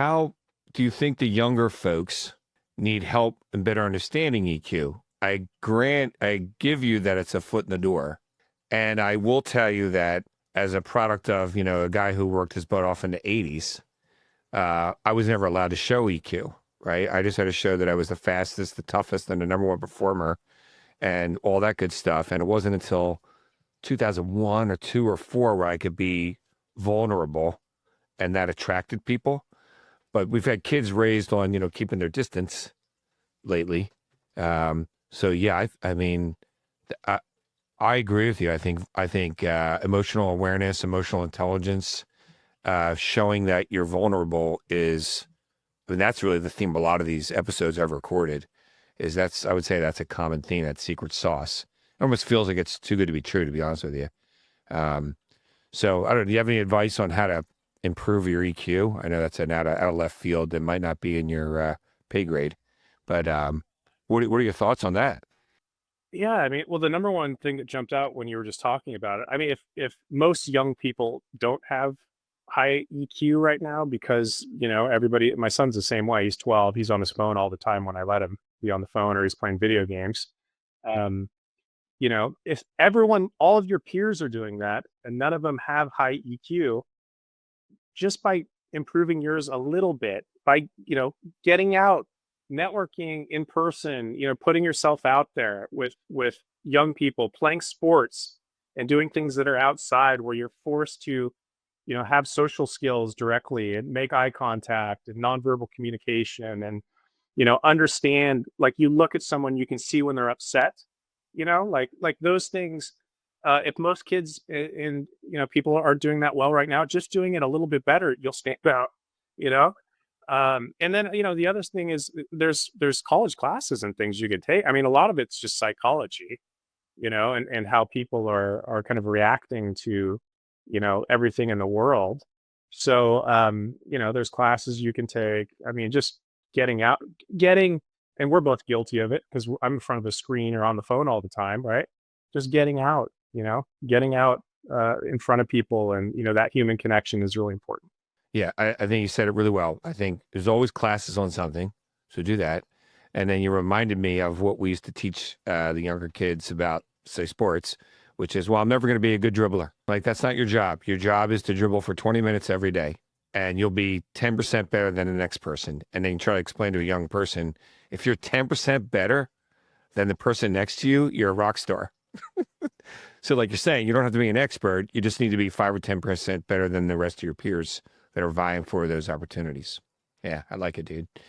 How do you think the younger folks need help in better understanding EQ? I give you that it's a foot in the door. And I will tell you that as a product of, a guy who worked his butt off in the 80s, I was never allowed to show EQ, right? I just had to show that I was the fastest, the toughest, and the number one performer and all that good stuff. And it wasn't until 2001 or two or four where I could be vulnerable and that attracted people. But we've had kids raised on, keeping their distance lately. So yeah, I mean, I agree with you. I think emotional awareness, emotional intelligence, showing that you're vulnerable is, I mean, that's really the theme of a lot of these episodes I've recorded. I would say that's a common theme, that secret sauce. It almost feels like it's too good to be true, to be honest with you. So I don't know. Do you have any advice on how to improve your EQ? I know that's an out of left field that might not be in your pay grade, but what are your thoughts on that? Yeah, I mean, well, the number one thing that jumped out when you were just talking about it, I mean, if most young people don't have high EQ right now because, everybody, my son's the same way. He's 12. He's on his phone all the time when I let him be on the phone or he's playing video games. Um, if all of your peers are doing that and none of them have high EQ, just by improving yours a little bit, by, getting out, networking in person, putting yourself out there with young people, playing sports and doing things that are outside where you're forced to, have social skills directly and make eye contact and nonverbal communication and, understand, like you look at someone, you can see when they're upset, like those things. If most kids and people are doing that well right now, just doing it a little bit better, you'll stand out. You know, and then the other thing is there's college classes and things you could take. I mean, a lot of it's just psychology, and how people are kind of reacting to everything in the world. So there's classes you can take. I mean, just getting out, getting, and we're both guilty of it because I'm in front of a screen or on the phone all the time, right? Just getting out, getting out in front of people, and that human connection is really important. Yeah, I think you said it really well. I think there's always classes on something, so do that. And then you reminded me of what we used to teach the younger kids about, say, sports, which is, well, I'm never going to be a good dribbler. Like, that's not your job. Your job is to dribble for 20 minutes every day, and you'll be 10% better than the next person. And then you try to explain to a young person, if you're 10% better than the person next to you, you're a rock star. So like you're saying, you don't have to be an expert. You just need to be 5 or 10% better than the rest of your peers that are vying for those opportunities. Yeah, I like it, dude.